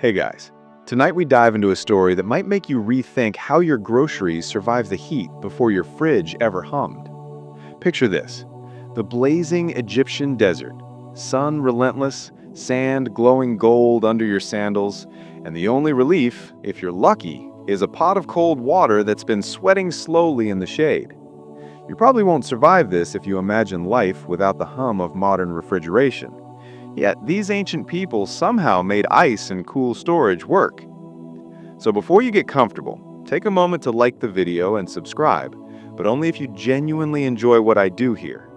Hey guys, tonight we dive into a story that might make you rethink how your groceries survive the heat before your fridge ever hummed. Picture this: the blazing Egyptian desert, sun relentless, sand glowing gold under your sandals, and the only relief, if you're lucky, is a pot of cold water that's been sweating slowly in the shade. You probably won't survive this if you imagine life without the hum of modern refrigeration. Yet these ancient people somehow made ice and cool storage work. So before you get comfortable, take a moment to like the video and subscribe, but only if you genuinely enjoy what I do here.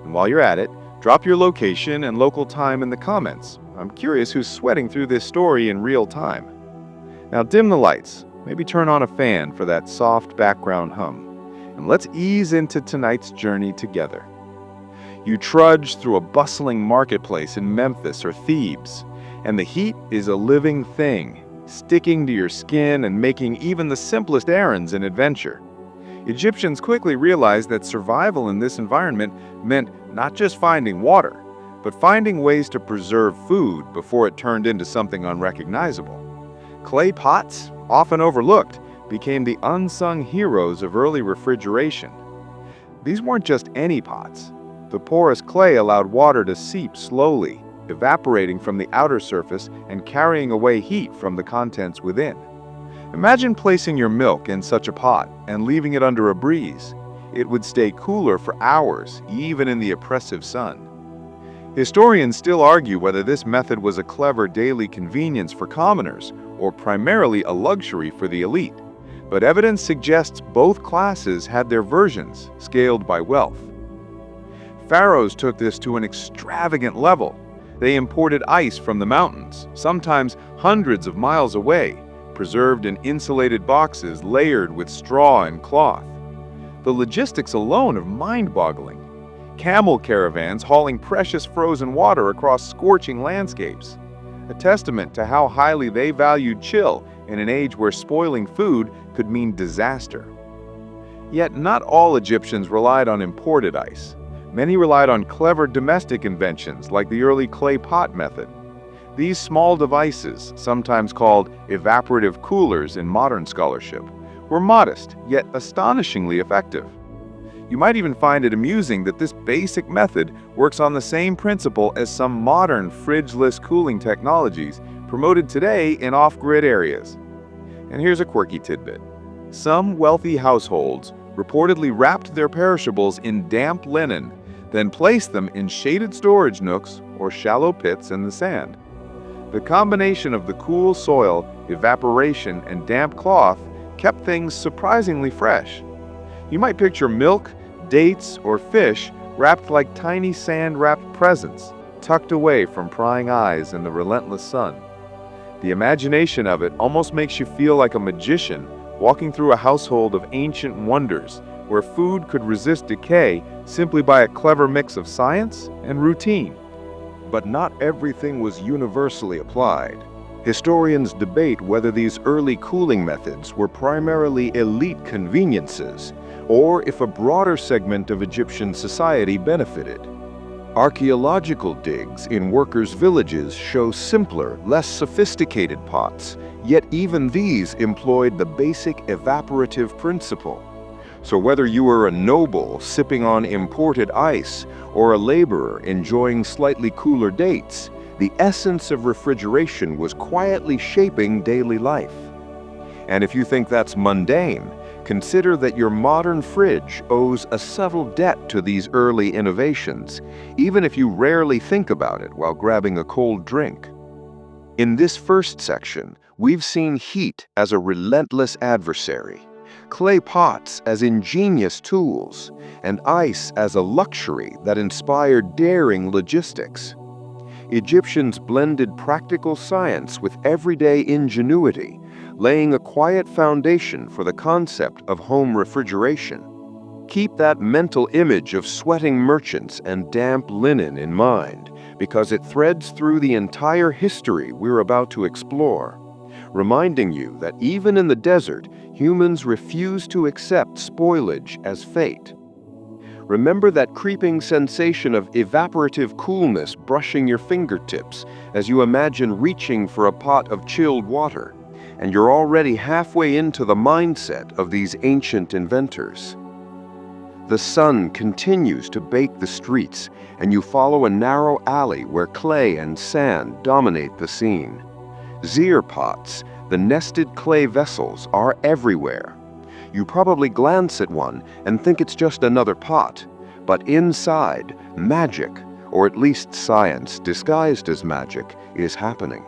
And while you're at it, drop your location and local time in the comments. I'm curious who's sweating through this story in real time. Now dim the lights, maybe turn on a fan for that soft background hum, and let's ease into tonight's journey together. You trudge through a bustling marketplace in Memphis or Thebes, and the heat is a living thing, sticking to your skin and making even the simplest errands an adventure. Egyptians quickly realized that survival in this environment meant not just finding water, but finding ways to preserve food before it turned into something unrecognizable. Clay pots, often overlooked, became the unsung heroes of early refrigeration. These weren't just any pots. The porous clay allowed water to seep slowly, evaporating from the outer surface and carrying away heat from the contents within. Imagine placing your milk in such a pot and leaving it under a breeze. It would stay cooler for hours, even in the oppressive sun. Historians still argue whether this method was a clever daily convenience for commoners or primarily a luxury for the elite. But evidence suggests both classes had their versions, scaled by wealth. Pharaohs took this to an extravagant level. They imported ice from the mountains, sometimes hundreds of miles away, preserved in insulated boxes layered with straw and cloth. The logistics alone are mind-boggling. Camel caravans hauling precious frozen water across scorching landscapes, a testament to how highly they valued chill in an age where spoiling food could mean disaster. Yet not all Egyptians relied on imported ice. Many relied on clever domestic inventions like the early clay pot method. These small devices, sometimes called evaporative coolers in modern scholarship, were modest yet astonishingly effective. You might even find it amusing that this basic method works on the same principle as some modern fridgeless cooling technologies promoted today in off-grid areas. And here's a quirky tidbit. Some wealthy households reportedly wrapped their perishables in damp linen, then placed them in shaded storage nooks or shallow pits in the sand. The combination of the cool soil, evaporation, and damp cloth kept things surprisingly fresh. You might picture milk, dates, or fish wrapped like tiny sand-wrapped presents, tucked away from prying eyes in the relentless sun. The imagination of it almost makes you feel like a magician walking through a household of ancient wonders where food could resist decay simply by a clever mix of science and routine. But not everything was universally applied. Historians debate whether these early cooling methods were primarily elite conveniences, or if a broader segment of Egyptian society benefited. Archaeological digs in workers' villages show simpler, less sophisticated pots, yet even these employed the basic evaporative principle. So whether you were a noble sipping on imported ice or a laborer enjoying slightly cooler dates, the essence of refrigeration was quietly shaping daily life. And if you think that's mundane, consider that your modern fridge owes a subtle debt to these early innovations, even if you rarely think about it while grabbing a cold drink. In this first section, we've seen heat as a relentless adversary, clay pots as ingenious tools, and ice as a luxury that inspired daring logistics. Egyptians blended practical science with everyday ingenuity, laying a quiet foundation for the concept of home refrigeration. Keep that mental image of sweating merchants and damp linen in mind, because it threads through the entire history we're about to explore, reminding you that even in the desert, humans refuse to accept spoilage as fate. Remember that creeping sensation of evaporative coolness brushing your fingertips as you imagine reaching for a pot of chilled water, and you're already halfway into the mindset of these ancient inventors. The sun continues to bake the streets, and you follow a narrow alley where clay and sand dominate the scene. Zeer pots, the nested clay vessels, are everywhere. You probably glance at one and think it's just another pot, but inside, magic, or at least science disguised as magic, is happening.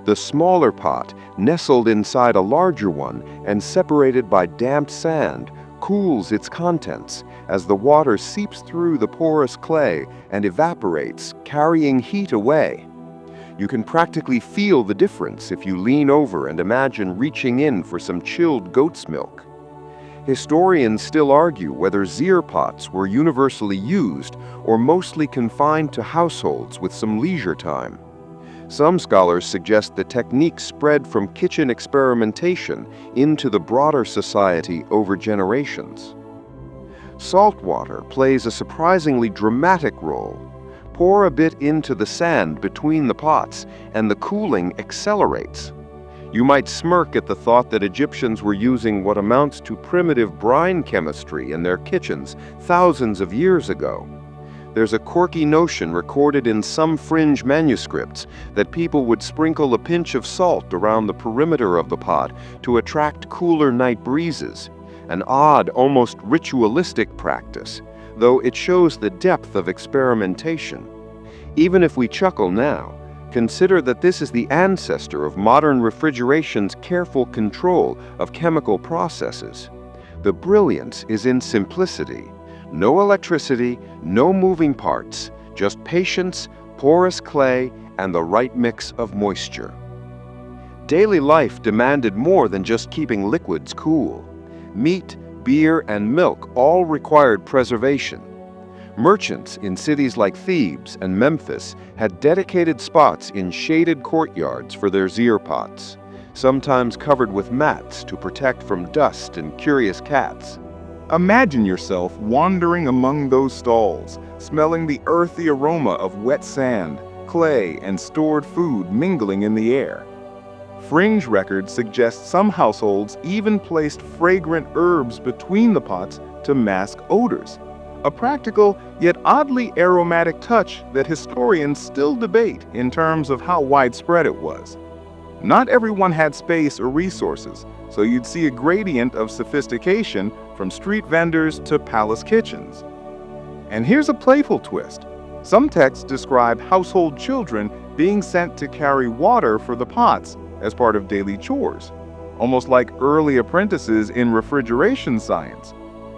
The smaller pot, nestled inside a larger one and separated by damp sand, cools its contents as the water seeps through the porous clay and evaporates, carrying heat away. You can practically feel the difference if you lean over and imagine reaching in for some chilled goat's milk. Historians still argue whether Zeer pots were universally used or mostly confined to households with some leisure time. Some scholars suggest the technique spread from kitchen experimentation into the broader society over generations. Salt water plays a surprisingly dramatic role. Pour a bit into the sand between the pots, and the cooling accelerates. You might smirk at the thought that Egyptians were using what amounts to primitive brine chemistry in their kitchens thousands of years ago. There's a quirky notion recorded in some fringe manuscripts that people would sprinkle a pinch of salt around the perimeter of the pot to attract cooler night breezes, an odd, almost ritualistic practice, though it shows the depth of experimentation. Even if we chuckle now, consider that this is the ancestor of modern refrigeration's careful control of chemical processes. The brilliance is in simplicity. No electricity, no moving parts, just patience, porous clay, and the right mix of moisture. Daily life demanded more than just keeping liquids cool. Meat, beer, and milk all required preservation. Merchants in cities like Thebes and Memphis had dedicated spots in shaded courtyards for their Zeer pots, sometimes covered with mats to protect from dust and curious cats. Imagine yourself wandering among those stalls, smelling the earthy aroma of wet sand, clay, and stored food mingling in the air. Fringe records suggest some households even placed fragrant herbs between the pots to mask odors, a practical yet oddly aromatic touch that historians still debate in terms of how widespread it was. Not everyone had space or resources, so you'd see a gradient of sophistication from street vendors to palace kitchens. And here's a playful twist. Some texts describe household children being sent to carry water for the pots as part of daily chores, almost like early apprentices in refrigeration science.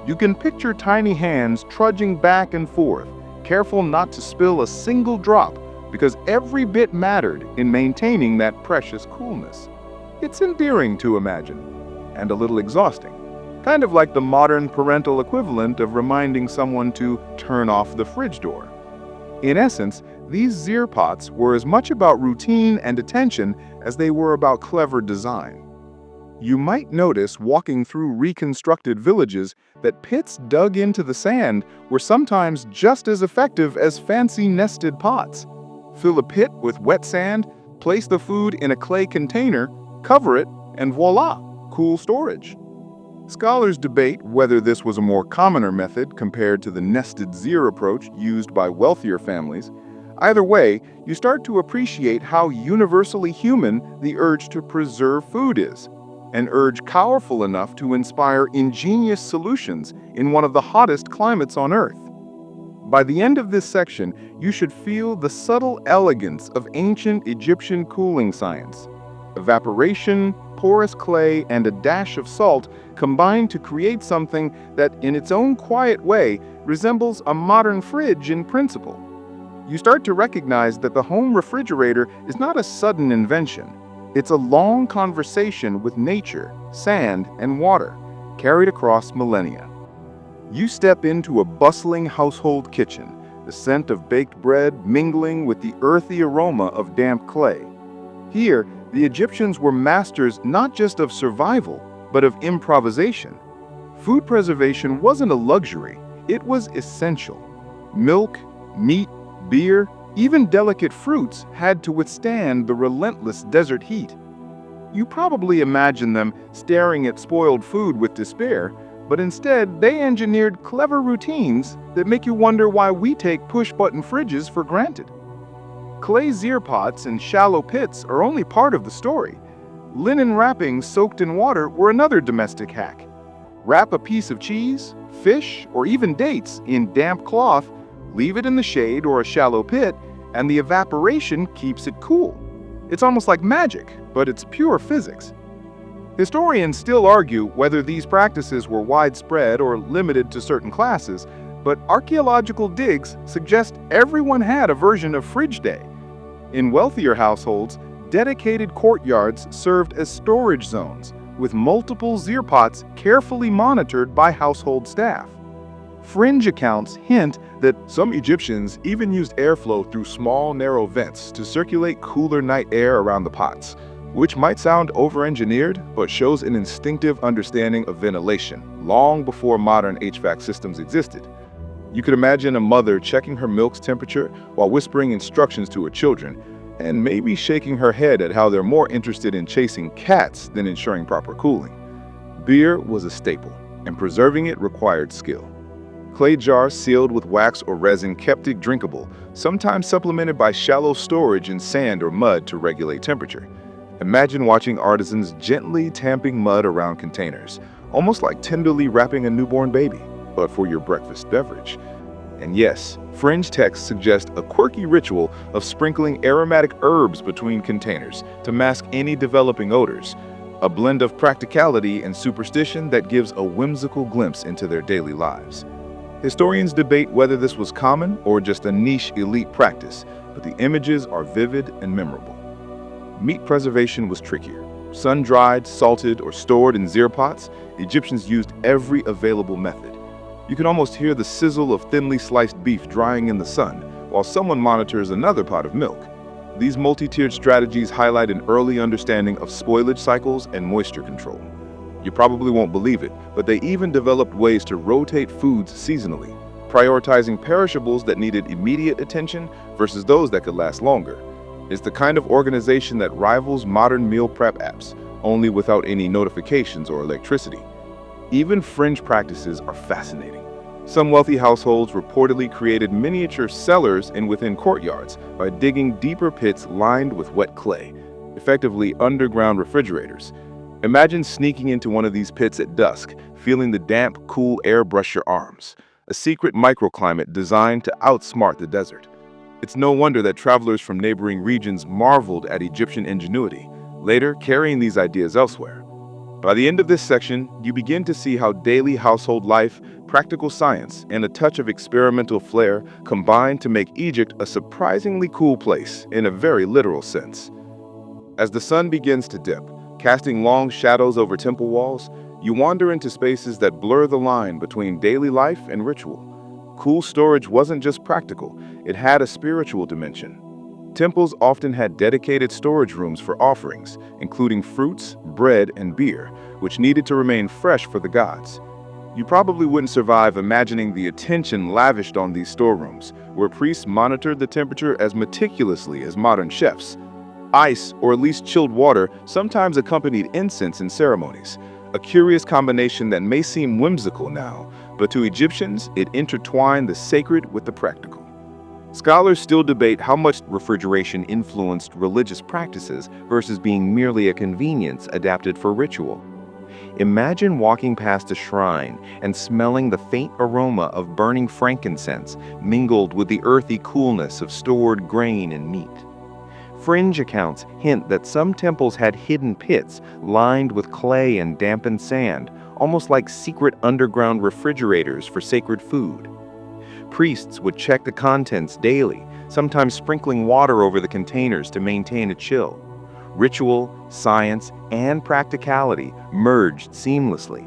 You can picture tiny hands trudging back and forth, careful not to spill a single drop, because every bit mattered in maintaining that precious coolness. It's endearing to imagine, and a little exhausting, kind of like the modern parental equivalent of reminding someone to turn off the fridge door. In essence, these Zeer pots were as much about routine and attention as they were about clever design. You might notice walking through reconstructed villages that pits dug into the sand were sometimes just as effective as fancy nested pots. Fill a pit with wet sand, place the food in a clay container, cover it, and voila, cool storage. Scholars debate whether this was a more commoner method compared to the nested Zeer approach used by wealthier families. Either way, you start to appreciate how universally human the urge to preserve food is, an urge powerful enough to inspire ingenious solutions in one of the hottest climates on Earth. By the end of this section, you should feel the subtle elegance of ancient Egyptian cooling science. Evaporation, porous clay, and a dash of salt combine to create something that, in its own quiet way, resembles a modern fridge in principle. You start to recognize that the home refrigerator is not a sudden invention. It's a long conversation with nature, sand, and water, carried across millennia. You step into a bustling household kitchen, the scent of baked bread mingling with the earthy aroma of damp clay. Here, the Egyptians were masters not just of survival, but of improvisation. Food preservation wasn't a luxury, It was essential. Milk, meat, beer, even delicate fruits had to withstand the relentless desert heat. You probably imagine them staring at spoiled food with despair, but instead they engineered clever routines that make you wonder why we take push-button fridges for granted. Clay Zeer pots and shallow pits are only part of the story. Linen wrappings soaked in water were another domestic hack. Wrap a piece of cheese, fish, or even dates in damp cloth, leave it in the shade or a shallow pit, and the evaporation keeps it cool. It's almost like magic, but it's pure physics. Historians still argue whether these practices were widespread or limited to certain classes, but archaeological digs suggest everyone had a version of fridge day. In wealthier households, dedicated courtyards served as storage zones, with multiple Zeer pots carefully monitored by household staff. Fringe accounts hint that some Egyptians even used airflow through small, narrow vents to circulate cooler night air around the pots, which might sound over-engineered, but shows an instinctive understanding of ventilation long before modern HVAC systems existed. You could imagine a mother checking her milk's temperature while whispering instructions to her children, and maybe shaking her head at how they're more interested in chasing cats than ensuring proper cooling. Beer was a staple, and preserving it required skill. Clay jars sealed with wax or resin kept it drinkable, sometimes supplemented by shallow storage in sand or mud to regulate temperature. Imagine watching artisans gently tamping mud around containers, almost like tenderly wrapping a newborn baby, but for your breakfast beverage. And yes, fringe texts suggest a quirky ritual of sprinkling aromatic herbs between containers to mask any developing odors, a blend of practicality and superstition that gives a whimsical glimpse into their daily lives. Historians debate whether this was common or just a niche elite practice, but the images are vivid and memorable. Meat preservation was trickier. Sun-dried, salted, or stored in Zeer pots, Egyptians used every available method. You can almost hear the sizzle of thinly sliced beef drying in the sun, while someone monitors another pot of milk. These multi-tiered strategies highlight an early understanding of spoilage cycles and moisture control. You probably won't believe it, but they even developed ways to rotate foods seasonally, prioritizing perishables that needed immediate attention versus those that could last longer. It's the kind of organization that rivals modern meal prep apps, only without any notifications or electricity. Even fringe practices are fascinating. Some wealthy households reportedly created miniature cellars within courtyards by digging deeper pits lined with wet clay, effectively underground refrigerators. Imagine sneaking into one of these pits at dusk, feeling the damp, cool air brush your arms, a secret microclimate designed to outsmart the desert. It's no wonder that travelers from neighboring regions marveled at Egyptian ingenuity, later carrying these ideas elsewhere. By the end of this section, you begin to see how daily household life, practical science, and a touch of experimental flair combine to make Egypt a surprisingly cool place in a very literal sense. As the sun begins to dip, casting long shadows over temple walls, you wander into spaces that blur the line between daily life and ritual. Cool storage wasn't just practical, it had a spiritual dimension. Temples often had dedicated storage rooms for offerings, including fruits, bread, and beer, which needed to remain fresh for the gods. You probably wouldn't survive imagining the attention lavished on these storerooms, where priests monitored the temperature as meticulously as modern chefs. Ice, or at least chilled water, sometimes accompanied incense in ceremonies, a curious combination that may seem whimsical now, but to Egyptians, it intertwined the sacred with the practical. Scholars still debate how much refrigeration influenced religious practices versus being merely a convenience adapted for ritual. Imagine walking past a shrine and smelling the faint aroma of burning frankincense mingled with the earthy coolness of stored grain and meat. Fringe accounts hint that some temples had hidden pits lined with clay and dampened sand, almost like secret underground refrigerators for sacred food. Priests would check the contents daily, sometimes sprinkling water over the containers to maintain a chill. Ritual, science, and practicality merged seamlessly.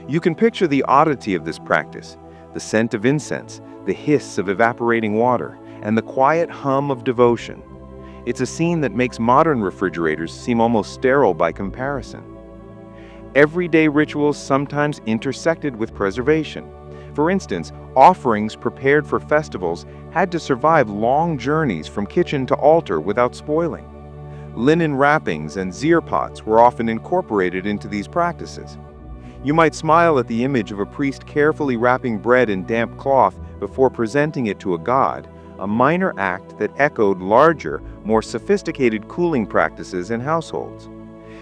You can picture the oddity of this practice: the scent of incense, the hiss of evaporating water, and the quiet hum of devotion. It's a scene that makes modern refrigerators seem almost sterile by comparison. Everyday rituals sometimes intersected with preservation. For instance, offerings prepared for festivals had to survive long journeys from kitchen to altar without spoiling. Linen wrappings and Zeer pots were often incorporated into these practices. You might smile at the image of a priest carefully wrapping bread in damp cloth before presenting it to a god, a minor act that echoed larger, more sophisticated cooling practices in households.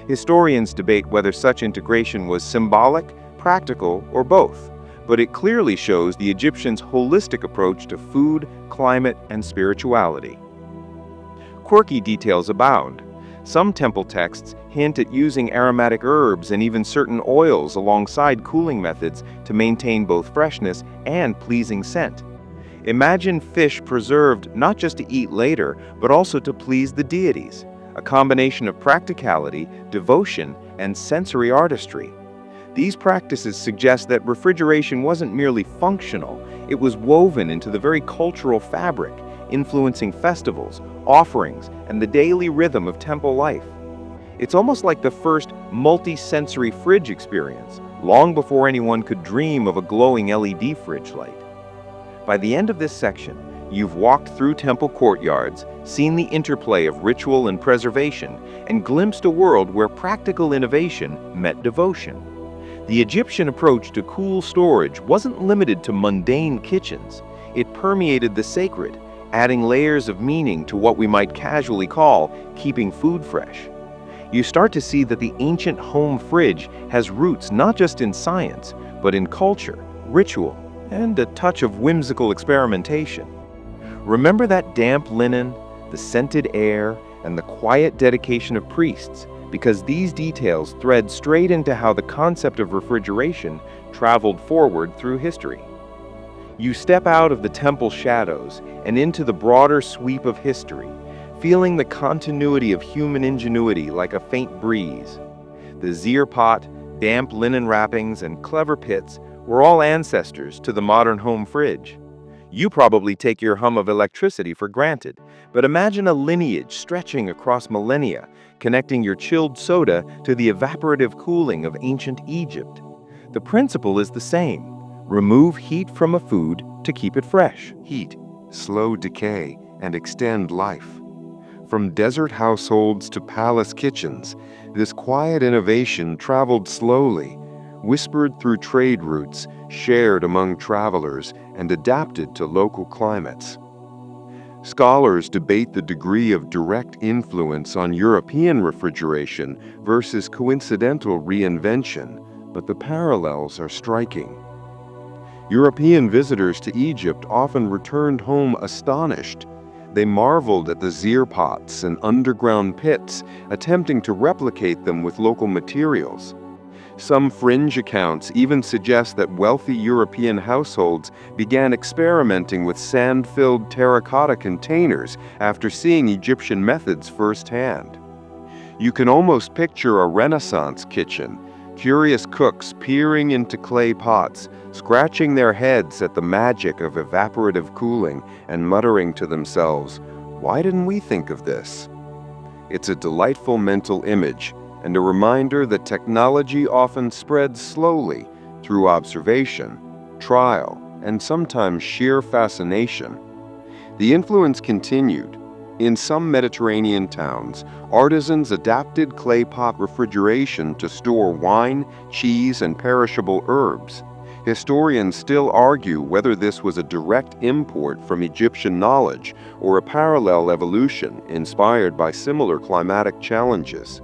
Historians debate whether such integration was symbolic, practical, or both, but it clearly shows the Egyptians' holistic approach to food, climate, and spirituality. Quirky details abound. Some temple texts hint at using aromatic herbs and even certain oils alongside cooling methods to maintain both freshness and pleasing scent. Imagine fish preserved not just to eat later, but also to please the deities, a combination of practicality, devotion, and sensory artistry. These practices suggest that refrigeration wasn't merely functional, it was woven into the very cultural fabric, influencing festivals, offerings, and the daily rhythm of temple life. It's almost like the first multi-sensory fridge experience, long before anyone could dream of a glowing LED fridge light. By the end of this section, you've walked through temple courtyards, seen the interplay of ritual and preservation, and glimpsed a world where practical innovation met devotion. The Egyptian approach to cool storage wasn't limited to mundane kitchens. It permeated the sacred, adding layers of meaning to what we might casually call keeping food fresh. You start to see that the ancient home fridge has roots not just in science, but in culture, ritual, and a touch of whimsical experimentation. Remember that damp linen, the scented air, and the quiet dedication of priests, because these details thread straight into how the concept of refrigeration traveled forward through history. You step out of the temple shadows and into the broader sweep of history, feeling the continuity of human ingenuity like a faint breeze. The Zeer pot, damp linen wrappings, and clever pits were all ancestors to the modern home fridge. You probably take your hum of electricity for granted, but imagine a lineage stretching across millennia, connecting your chilled soda to the evaporative cooling of ancient Egypt. The principle is the same. Remove heat from a food to keep it fresh. Heat, slow decay, and extend life. From desert households to palace kitchens, this quiet innovation traveled slowly, whispered through trade routes, shared among travelers, and adapted to local climates. Scholars debate the degree of direct influence on European refrigeration versus coincidental reinvention, but the parallels are striking. European visitors to Egypt often returned home astonished. They marveled at the Zeer pots and underground pits, attempting to replicate them with local materials. Some fringe accounts even suggest that wealthy European households began experimenting with sand-filled terracotta containers after seeing Egyptian methods firsthand. You can almost picture a Renaissance kitchen, curious cooks peering into clay pots, scratching their heads at the magic of evaporative cooling and muttering to themselves, "Why didn't we think of this?" It's a delightful mental image and a reminder that technology often spreads slowly through observation, trial, and sometimes sheer fascination. The influence continued. In some Mediterranean towns, artisans adapted clay pot refrigeration to store wine, cheese, and perishable herbs. Historians still argue whether this was a direct import from Egyptian knowledge or a parallel evolution inspired by similar climatic challenges.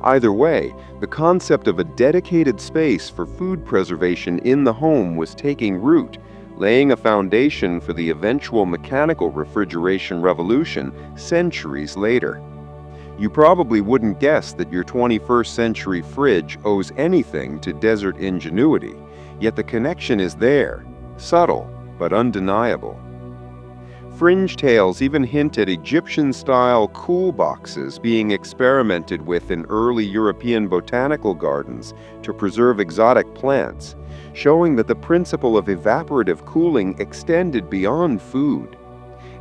Either way, the concept of a dedicated space for food preservation in the home was taking root, laying a foundation for the eventual mechanical refrigeration revolution centuries later. You probably wouldn't guess that your 21st century fridge owes anything to desert ingenuity, yet the connection is there, subtle but undeniable. Fringe tales even hint at Egyptian-style cool boxes being experimented with in early European botanical gardens to preserve exotic plants, showing that the principle of evaporative cooling extended beyond food.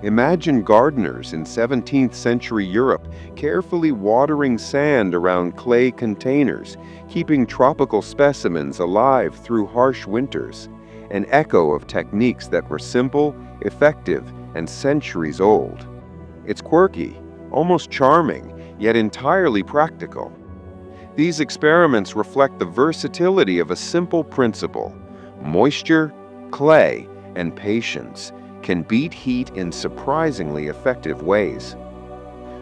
Imagine gardeners in 17th century Europe carefully watering sand around clay containers, keeping tropical specimens alive through harsh winters. an echo of techniques that were simple, effective, and centuries old. It's quirky, almost charming, yet entirely practical. These experiments reflect the versatility of a simple principle: moisture, clay, and patience can beat heat in surprisingly effective ways.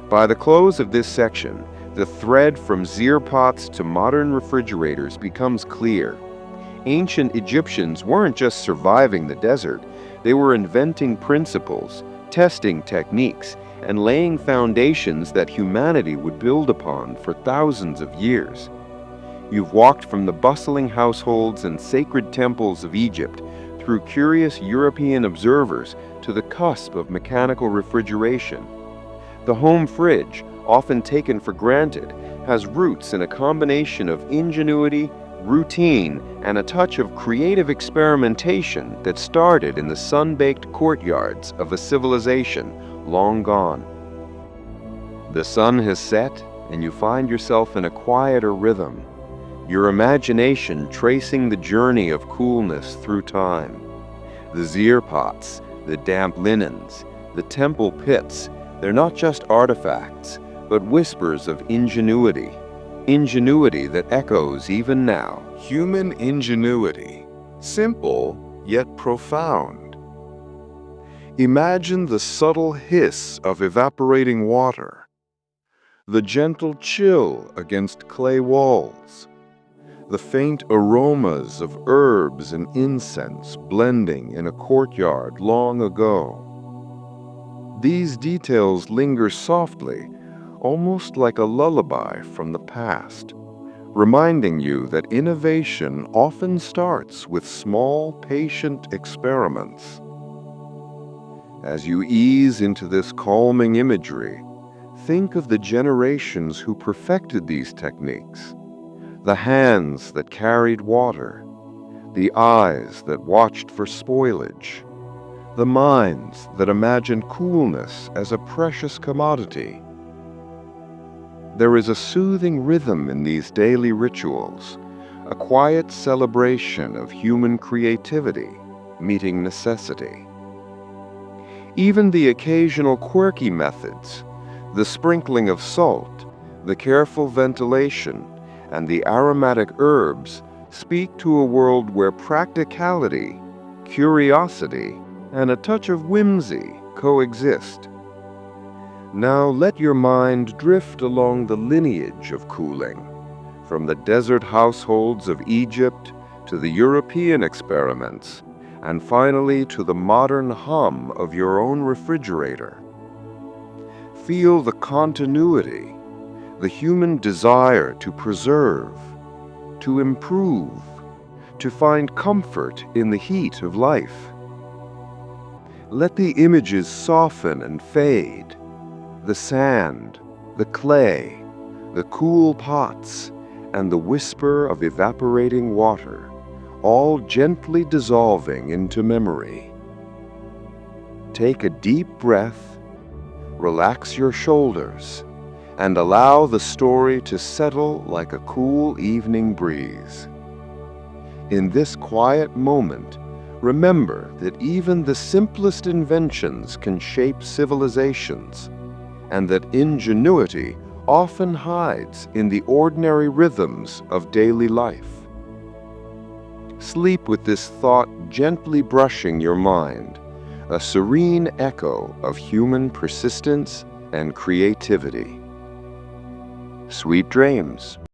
By the close of this section, the thread from Zeer pots to modern refrigerators becomes clear. Ancient Egyptians weren't just surviving the desert, they were inventing principles, testing techniques, and laying foundations that humanity would build upon for thousands of years. You've walked from the bustling households and sacred temples of Egypt through curious European observers to the cusp of mechanical refrigeration. The home fridge, often taken for granted, has roots in a combination of ingenuity, routine, and a touch of creative experimentation that started in the sun-baked courtyards of a civilization long gone. The sun has set, and you find yourself in a quieter rhythm, your imagination tracing the journey of coolness through time. The Zeer pots, the damp linens, the temple pits, they're not just artifacts, but whispers of ingenuity. Ingenuity that echoes even now. Human ingenuity, simple yet profound. Imagine the subtle hiss of evaporating water, the gentle chill against clay walls, the faint aromas of herbs and incense blending in a courtyard long ago. These details linger softly, almost like a lullaby from the past, reminding you that innovation often starts with small, patient experiments. As you ease into this calming imagery, think of the generations who perfected these techniques, the hands that carried water, the eyes that watched for spoilage, the minds that imagined coolness as a precious commodity. There is a soothing rhythm in these daily rituals, a quiet celebration of human creativity meeting necessity. Even the occasional quirky methods, the sprinkling of salt, the careful ventilation, and the aromatic herbs speak to a world where practicality, curiosity, and a touch of whimsy coexist. Now let your mind drift along the lineage of cooling, from the desert households of Egypt to the European experiments, and finally to the modern hum of your own refrigerator. Feel the continuity, the human desire to preserve, to improve, to find comfort in the heat of life. Let the images soften and fade. The sand, the clay, the cool pots, and the whisper of evaporating water, all gently dissolving into memory. Take a deep breath, relax your shoulders, and allow the story to settle like a cool evening breeze. In this quiet moment, remember that even the simplest inventions can shape civilizations, and that ingenuity often hides in the ordinary rhythms of daily life. Sleep with this thought gently brushing your mind, a serene echo of human persistence and creativity. Sweet dreams.